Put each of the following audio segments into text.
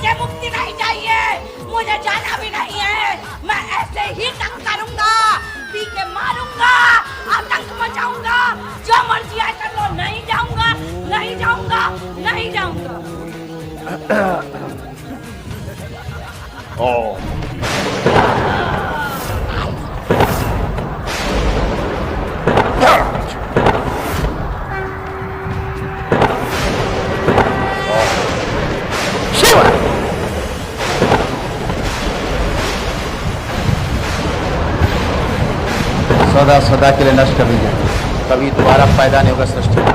मुझे मुक्ति नहीं चाहिए, मुझे जाना भी नहीं है। मैं ऐसे ही तंग करूंगा, पी के मारूंगा, आतंक मचाऊंगा, जो मर्जी आए कर लो। नहीं जाऊंगा, नहीं जाऊंगा, नहीं जाऊंगा। सदा सदा के लिए नष्ट कर दीजिए, कभी दोबारा पैदा नहीं होगा सृष्टि में।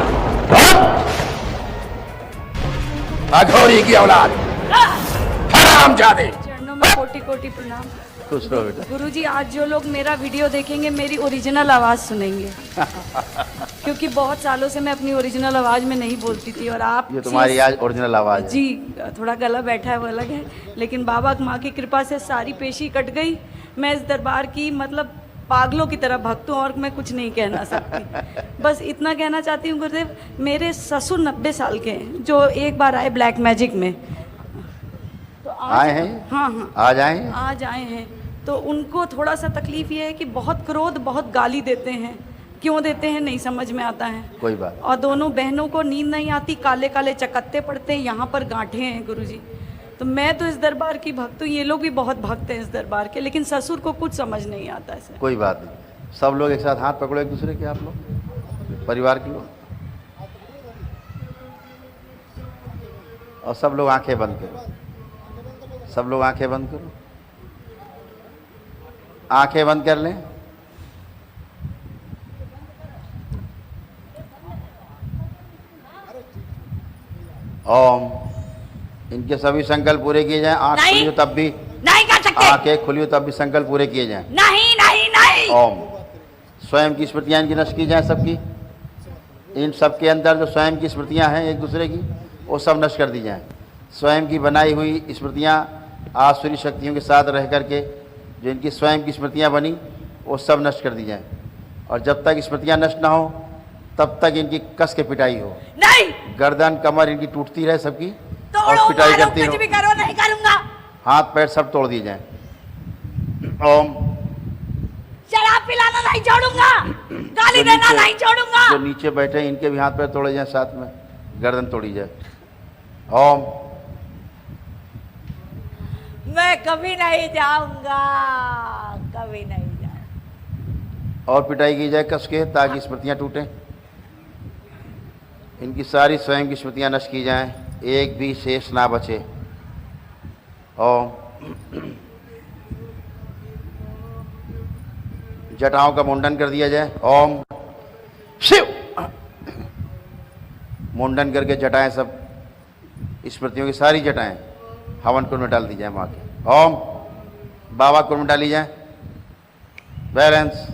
अघोरी की औलाद, हरामजादे। चरणों में कोटि कोटि प्रणाम। खुश रहो बेटा। गुरुजी, आज जो लोग मेरा वीडियो देखेंगे मेरी ओरिजिनल आवाज़ सुनेंगे क्योंकि बहुत सालों से मैं अपनी ओरिजिनल आवाज़ में नहीं बोलती थी और आप ये तुम्हारी आज ओरिजिनल आवाज़ है। जी, थोड़ा गला बैठा है वो अलग है, लेकिन बाबा माँ की कृपा से सारी पेशी कट गई। मैं इस दरबार की मतलब पागलों की तरह भक्त हूँ और मैं कुछ नहीं कहना सकती। बस इतना कहना चाहती हूँ गुरुदेव, मेरे ससुर 90 साल के हैं जो एक बार आए ब्लैक मैजिक में, तो आए हैं? हाँ हाँ, आज आए हैं? आज आए हैं। तो उनको थोड़ा सा तकलीफ ये है कि बहुत क्रोध, बहुत गाली देते हैं। क्यों देते हैं नहीं समझ में आता है। कोई बात। और दोनों बहनों को नींद नहीं आती, काले काले चकत्ते पड़ते हैं, यहाँ पर गांठें हैं गुरुजी। तो मैं तो इस दरबार की भक्त हूँ, ये लोग भी बहुत भक्त हैं इस दरबार के, लेकिन ससुर को कुछ समझ नहीं आता ऐसे। कोई बात नहीं, सब लोग एक साथ हाथ पकड़ो एक दूसरे के, आप लोग परिवार के लोग, और सब लोग आंखें बंद करो। सब लोग आंखें बंद करो, आंखें बंद कर लें। ओम। इनके सभी संकल्प पूरे किए जाएं। आंख खुली हो तब भी नहीं कर सकते। आंखें खुली हो तब भी संकल्प पूरे किए जाएं। नहीं नहीं नहीं। ओम। स्वयं की स्मृतियां इनकी नष्ट की जाएं सबकी। इन सब के अंदर जो स्वयं की स्मृतियां हैं एक दूसरे की, वो सब नष्ट कर दी जाएं। स्वयं की बनाई हुई स्मृतियां आसुरी शक्तियों के साथ रह करके जो इनकी स्वयं की स्मृतियां बनी वो सब नष्ट कर दी जाएं। और जब तक स्मृतियां नष्ट ना हो तब तक इनकी कस के पिटाई हो। नहीं। गर्दन कमर इनकी टूटती रहे सबकी, और तोड़ो, पिटाई मारो, करती कुछ भी रहो। करो, नहीं करूंगा। हाथ पैर सब तोड़ दिए जाएं। ओम। शराब पिलाना नहीं छोड़ूंगा, गाली देना नहीं छोड़ूंगा। जो नीचे बैठे हैं इनके भी हाथ पैर तोड़े जाएं, साथ में गर्दन तोड़ी जाए। ओम। मैं कभी नहीं जाऊंगा, कभी नहीं जाऊंगा। और पिटाई की जाए कस के, ताकि स्मृतियां टूटें। इनकी सारी स्वयं की स्मृतियां नष्ट की जाएं, एक भी शेष ना बचे। ओम। जटाओं का मुंडन कर दिया जाए। ओम शिव। मुंडन करके जटाएं सब, स्मृतियों की सारी जटाएं हवन कुंड में डाल दी जाए माँ के। ओम। बाबा कुंड में डाली जाए। बैलेंस।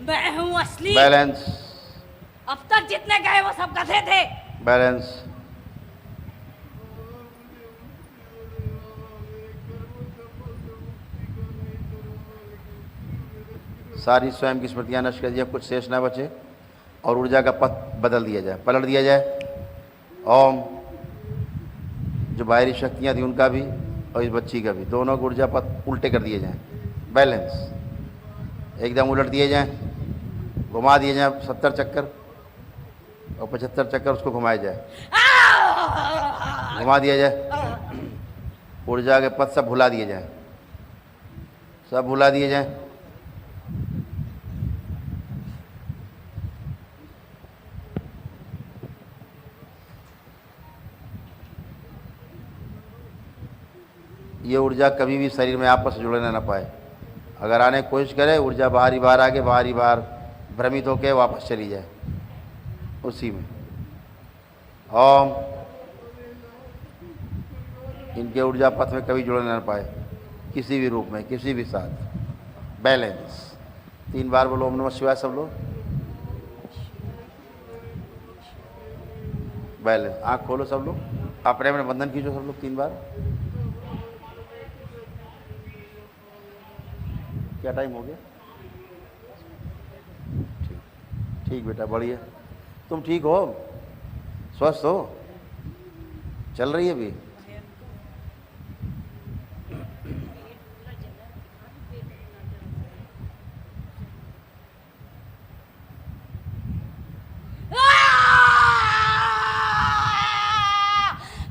मैं हूँ असली। बैलेंस। अब तक जितने गए वो सब गधे थे। बैलेंस। सारी स्वयं की स्मृतियां नष्ट कर दिया, कुछ शेष ना बचे, और ऊर्जा का पथ बदल दिया जाए, पलट दिया जाए। ओम। जो बाहरी शक्तियां थी उनका भी और इस बच्ची का भी, दोनों को ऊर्जा पथ उल्टे कर दिए जाएं। बैलेंस। एकदम उलट दिए जाएं, घुमा दिए जाएं 70 चक्कर, और 75 चक्कर उसको घुमाया जाए, घुमा दिया जाए। ऊर्जा के पथ सब भुला दिए जाएं, सब भुला दिए जाएं। ये ऊर्जा कभी भी शरीर में आपस में जुड़ने ना पाए। अगर आने की कोशिश करे, ऊर्जा बाहर ही बाहर आके बाहर ही बाहर भ्रमित होकर वापस चली जाए उसी में। ओम। इनके ऊर्जा पथ में कभी जुड़ने ना पाए किसी भी रूप में, किसी भी साथ। बैलेंस। 3 बार बोलो ओम नमः शिवाय सब लोग। बैलेंस। आँख खोलो सब लोग, अपने अपने बंधन कीजिए सब लोग 3 बार। क्या टाइम हो गया? ठीक ठीक बेटा, बढ़िया। तुम ठीक हो, स्वस्थ हो, चल रही है अभी?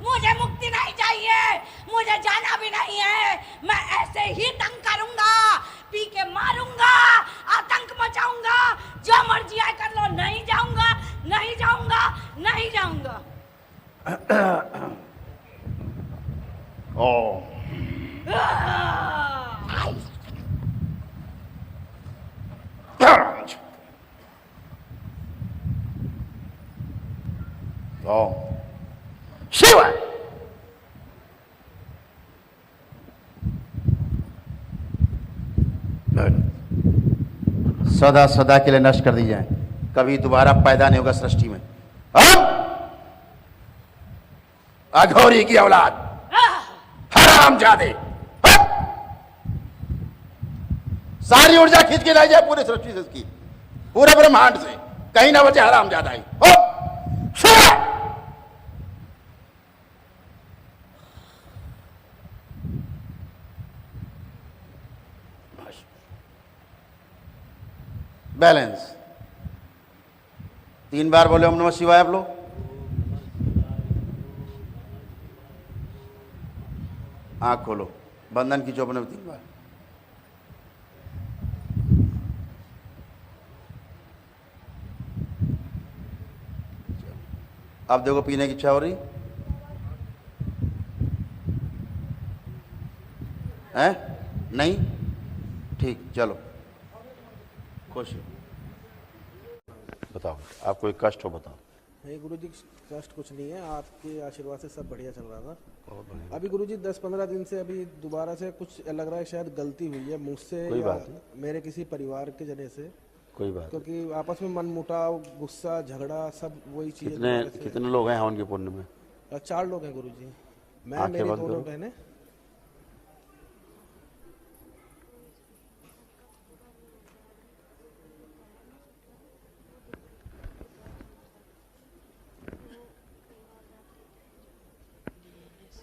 मुझे मुक्ति नहीं चाहिए, मुझे जाना भी नहीं है। मैं ऐसे ही तंग करूंगा, पी के मारूंगा, आतंक मचाऊंगा, जो मर्जी आए कर लो। नहीं जाऊंगा, नहीं जाऊंगा, नहीं जाऊंगा। ओ शिव सदा सदा के लिए नष्ट कर दी जाए, कभी दोबारा पैदा नहीं होगा सृष्टि में। अघोरी की औलाद, हरामजादे, सारी ऊर्जा खींच के लाई जाए पूरे सृष्टि से, इसकी पूरे ब्रह्मांड से, कहीं ना बचे हरामजादा ही। बैलेंस 3 बार बोले ओम नमः शिवाय आप लोग। आंख खोलो, बंधन की चौपन में 3 बार। अब देखो पीने की इच्छा हो रही है? नहीं? ठीक, चलो खुश हो। बताओ, आपको कोई कष्ट हो बताओ। नहीं गुरुजी, कष्ट कुछ नहीं है, आपके आशीर्वाद से सब बढ़िया चल रहा था। अभी गुरुजी 10-15 दिन से अभी दोबारा से कुछ लग रहा है, शायद गलती हुई है मुझसे कोई या बात नहीं। मेरे किसी परिवार के जने से, कोई बात क्योंकि आपस में मनमुटाव, गुस्सा, झगड़ा सब वही चीज। कितने लोग हैं हवन के पुण्य में? 4 लोग हैं गुरुजी, मैं आंखें मेरी बंद 2 करो। बहनें।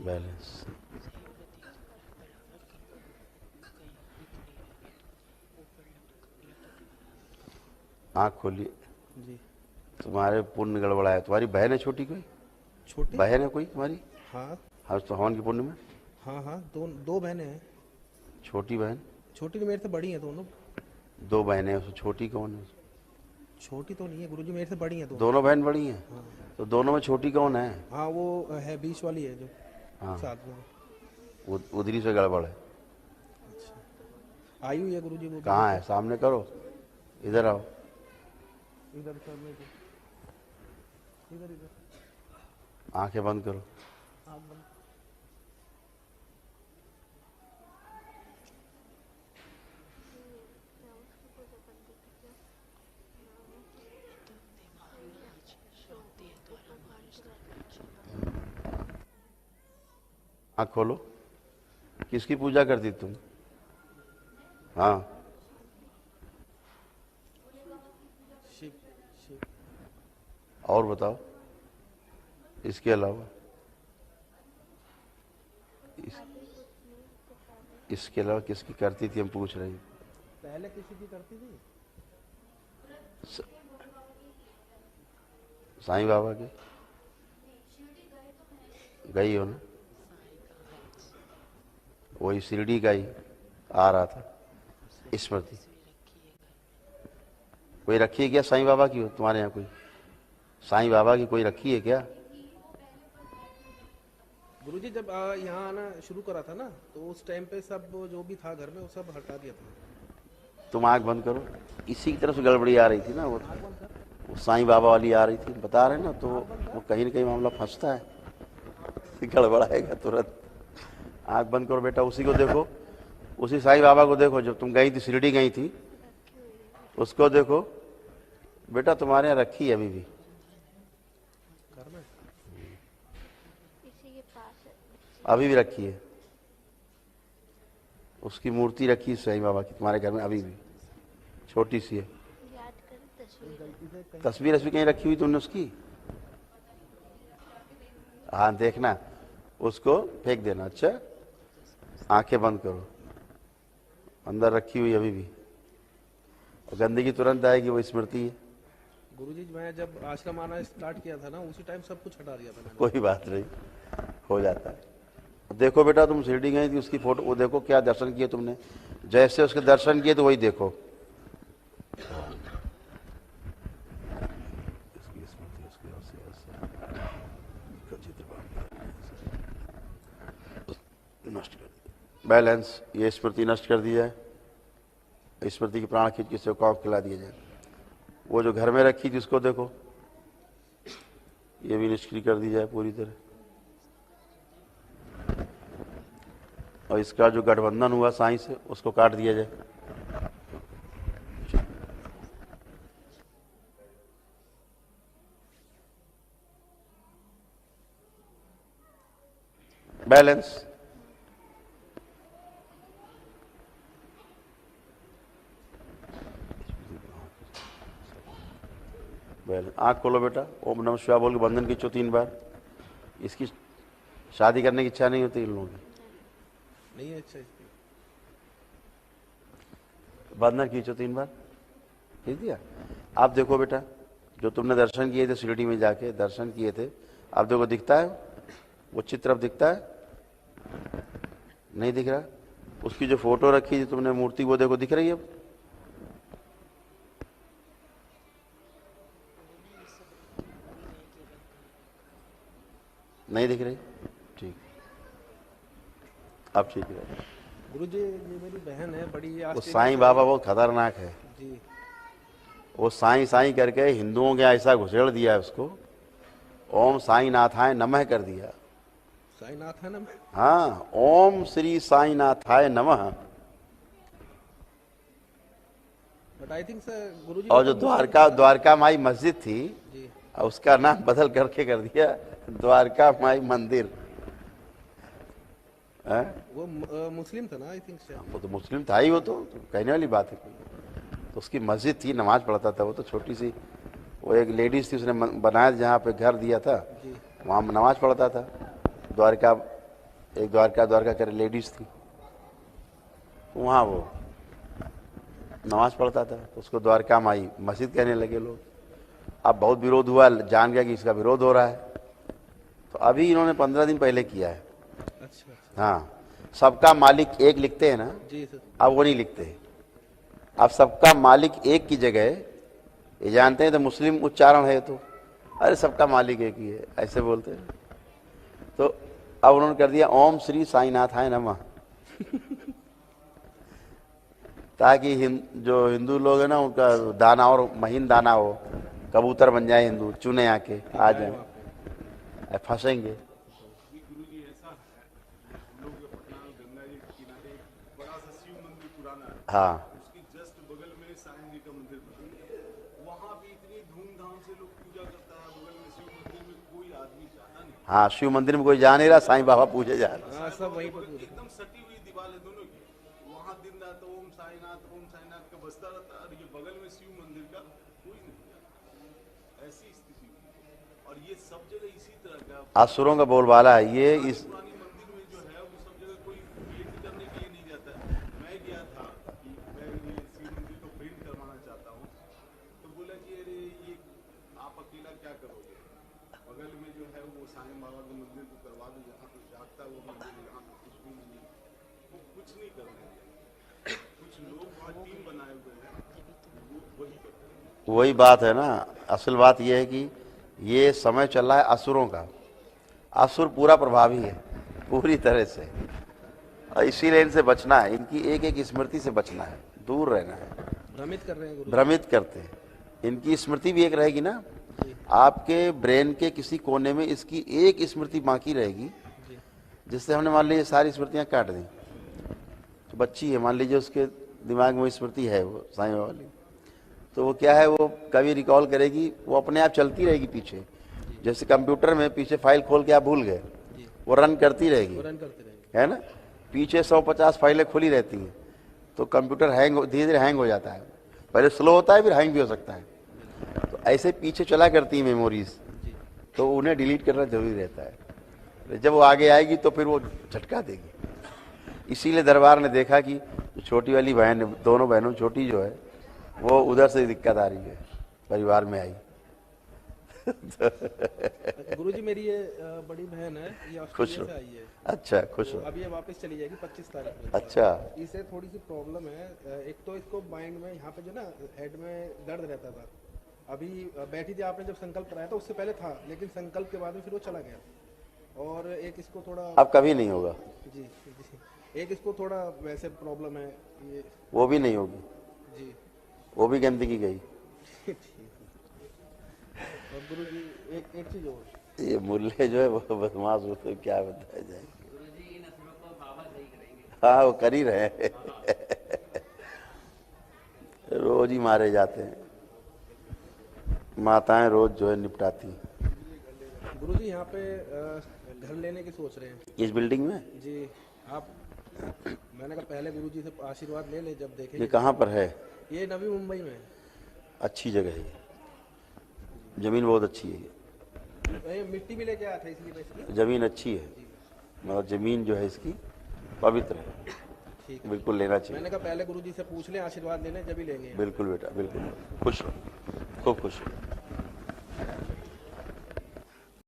बैलेंस आँख खोलिए। जी तुम्हारे पुण्य गड़बड़ा है। तुम्हारी बहन है छोटी, कोई छोटी बहन है कोई तुम्हारी? हाँ हाँ, तो हवन के पुण्य में हाँ हाँ, 2 बहनें हैं। छोटी बहन? छोटी तो मेरे से बड़ी हैं दोनों। 2 बहनें हैं, उसमें छोटी कौन है? छोटी तो नहीं है गुरुजी, मेरे से बड़ी हैं दोनों। दोनों बहन बड़ी हैं? तो दोनों में छोटी कौन है? हाँ वो है, बीच वाली है जो हाँ, साथ में। उधरी से गड़बड़ है। आई हुई है गुरुजी वो। कहाँ है? सामने करो, इधर आओ। इधर सामने इधर इधर। आंखें बंद करो। आँख खोलो। किसकी पूजा करती तुम? हाँ, शिव शिव। और बताओ इसके अलावा। इसके अलावा किसकी करती थी हम पूछ रहे हैं। पहले किसी की करती थी? साईं बाबा के गई हो ना? वही शिरडी का ही आ रहा था स्मृति। कोई रखी है क्या साईं बाबा की? तुम्हारे यहाँ कोई साईं बाबा की कोई रखी है क्या? गुरुजी जब यहाँ आना शुरू करा था ना, तो उस टाइम पे सब जो भी था घर में वो सब हटा दिया था। तुम आंख बंद करो। इसी की तरफ से गड़बड़ी आ रही थी ना, वो साईं बाबा वाली आ रही थी, बता रहे ना, तो वो कहीं ना कहीं मामला फंसता है, गड़बड़ाएगा तुरंत। आंख बंद करो बेटा, उसी को देखो, उसी साईं बाबा को देखो जब तुम गई थी, शिरडी गई थी, उसको देखो बेटा। तुम्हारे यहाँ रखी है अभी भी? घर में इसी के पास है। अभी भी रखी है? उसकी मूर्ति रखी है साईं बाबा की तुम्हारे घर में अभी भी? छोटी सी है। याद कर तस्वीर। तस्वीर कहीं रखी हुई तुमने उसकी? हाँ देखना, उसको फेंक देना। अच्छा, आंखें बंद करो, अंदर रखी हुई अभी भी, और गंदगी तुरंत आएगी, वो स्मृति है। गुरुजी मैं जब आश्रम आना स्टार्ट किया था ना, उसी टाइम सब कुछ हटा दिया था मैंने। कोई बात नहीं, हो जाता है। देखो बेटा, तुम शिरडी गई थी, उसकी फोटो वो देखो, क्या दर्शन किए तुमने, जैसे उसके दर्शन किए तो वही देखो। नष्ट कर दिया बैलेंस, ये स्मृति नष्ट कर दी जाए, स्मृति की प्राण खींच के सेवकाओं को खिला दिया जाए। वो जो घर में रखी थी उसको देखो, ये भी निष्क्रिय कर दी जाए पूरी तरह। और इसका जो गठबंधन हुआ साईं से, उसको काट दिया जाए। बैलेंस, आंख खोलो बेटा, ओम नमः शिवाय बोल के बंधन खींचो 3 बार। इसकी शादी करने की इच्छा नहीं होती इन लोगों की, नहीं है अच्छा इसकी। बंधन खींचो 3 बार, खींच दिया। आप देखो बेटा, जो तुमने दर्शन किए थे शिरडी में जाके दर्शन किए थे, आप देखो दिखता है वो चित्र, अब दिखता है? नहीं दिख रहा। उसकी जो फोटो रखी थी तुमने मूर्ति, वो देखो दिख रही है अब? नहीं दिख रही, ठीक, अब ठीक है। गुरुजी ये मेरी बहन है बड़ी, वो साईं बाबा बहुत खतरनाक है जी। वो साईं साईं करके हिंदुओं के ऐसा घुसेड़ दिया है उसको, ओम साईं नाथाय नमः कर दिया। साईनाथ है ना? हाँ, ओम श्री साईं नाथाय नमः। बट आई थिंक सर गुरुजी, और जो द्वारका माई मस्जिद थी जी, और उसका नाम बदल करके कर दिया द्वारका माई मंदिर। वो मुस्लिम था ना आई थिंक सर। वो तो मुस्लिम था ही, वो तो कहने वाली बात है। तो उसकी मस्जिद थी, नमाज पढ़ता था वो, तो छोटी सी वो एक लेडीज थी, उसने बनाया जहाँ पे घर दिया था, वहाँ नमाज पढ़ता था। द्वारका कर लेडीज थी, वहाँ वो नमाज पढ़ता था, तो उसको द्वारका माई मस्जिद कहने लगे लोग। अब बहुत विरोध हुआ, जान गया कि इसका विरोध हो रहा है, तो अभी इन्होंने 15 दिन पहले किया है। अच्छा। हाँ, सबका मालिक एक लिखते हैं ना, जी सर। अब वो नहीं लिखते। अब सबका मालिक एक की जगह, ये जानते हैं तो मुस्लिम उच्चारण है, तो अरे सबका मालिक एक ही है, ऐसे बोलते हैं। तो अब उन्होंने कर दिया ओम श्री साईनाथाय नमः ताकि जो हिंदू लोग हैं ना, उनका दाना और महीन दाना हो, कबूतर बन जाए हिंदू, चुने आके आ जाए, फंसेंगे। हाँ, उसकी जस्ट बगल में साईं जी का मंदिर बना, वहाँ भी इतनी धूमधाम से लोग पूजा करता है। बगल में शिव मंदिर में कोई आदमी जाता नहीं। हाँ, शिव मंदिर में कोई जा नहीं रहा, साईं बाबा पूजे जा रहे। हाँ सब वहीं पर एकदम सटी हुई दीवार है दोनों की, वहाँ दिन रात ओम साईनाथ का बजता रहता है, और ये बगल में शिव मंदिर का कोई नहीं जाता। ऐसी स्थिति हुई, और ये सब जगह इसी तरह का असुरों का बोलबाला है ये। इस पुरानी मंदिर में जो है वो सब जगह कोई पेंट करने के लिए नहीं जाता है। मैं गया था कि मैं ये शिव मंदिर को पेंट करवाना चाहता हूँ, तो बोला कि अरे ये आप अकेला क्या करोगे, बगल में जो है वो साईं बाबा के मंदिर को करवा दो, यहाँ पे जागता है वो मंदिर, यहाँ पे कुछ भी नहीं, वो कुछ नहीं कर रहे हैं। कुछ लोग वहाँ टीम बनाए हुए हैं, वो वही करते हैं। वही बात है ना, असल बात यह है कि ये समय चल रहा है असुरों का। असुर पूरा प्रभावी है पूरी तरह से, और इसीलिए इनसे बचना है, इनकी एक एक स्मृति से बचना है, दूर रहना है। भ्रमित कर रहे हैं गुरु। भ्रमित करते हैं, इनकी स्मृति भी एक रहेगी ना, आपके ब्रेन के किसी कोने में इसकी एक स्मृति बाकी रहेगी, जिससे हमने मान लीजिए सारी स्मृतियां काट दी। तो बच्ची है, मान लीजिए उसके दिमाग में स्मृति है वो साईं बाबा वाली, तो वो क्या है, वो कभी रिकॉल करेगी, वो अपने आप चलती रहेगी पीछे। जैसे कंप्यूटर में पीछे फाइल खोल के आप भूल गए, वो रन करती रहेगी, रन करते रहेंगे, है ना। पीछे 150 फाइलें खुली रहती हैं, तो कंप्यूटर धीरे धीरे हैंग हो जाता है। पहले स्लो होता है, फिर हैंग भी हो सकता है। तो ऐसे पीछे चला करती हैं मेमोरीज, तो उन्हें डिलीट करना जरूरी रहता है। जब वो आगे आएगी तो फिर वो झटका देगी। इसीलिए दरबार ने देखा कि छोटी वाली बहन, दोनों बहनों छोटी जो है वो उधर से दिक्कत आ रही है, परिवार में आई। गुरुजी मेरी ये बड़ी बहन है, ये खुश ऑस्ट्रेलिया हो। से आई है। अच्छा, खुश हो। अब ये वापस चली जाएगी 25 तारीख में। अच्छा, इसे थोड़ी सी प्रॉब्लम है, एक तो इसको माइंड में यहाँ पे जो ना हेड में दर्द रहता था। अभी बैठी थी, आपने जब संकल्प कराया था उससे पहले था, लेकिन संकल्प के बाद में फिर वो चला गया। और एक इसको थोड़ा, अब कभी नहीं होगा। जी जी, एक इसको थोड़ा वैसे प्रॉब्लम है ये। वो भी नहीं होगी, जी वो भी गंदगी गई। और गुरुजी एक चीज और, ये मुल्ले जो है वो बदमाश होते हैं, क्या बताया जाए। हाँ, वो कर ही रहे हैं। रोज ही मारे जाते हैं, माताएं रोज जो है निपटाती हैं। गुरुजी यहाँ पे घर लेने की सोच रहे हैं। इस बिल्डिंग में जी आप, मैंने कहा पहले गुरुजी से आशीर्वाद ले ले, जब ये देखेंगे। कहाँ पर है? ये नवी मुंबई में है। अच्छी जगह है ये, जमीन बहुत अच्छी है। ये मिट्टी भी लेके आया था इसलिए मैं इसकी। जमीन अच्छी है, मतलब जमीन जो है इसकी पवित्र है, ठीक है, बिल्कुल लेना चाहिए। मैंने कहा पहले गुरुजी से पूछ लें, आशीर्वाद ले लें, जब ही लेंगे। बिल्कुल बेटा, बिल्कुल। खुश रहो, खूब खुश रहो।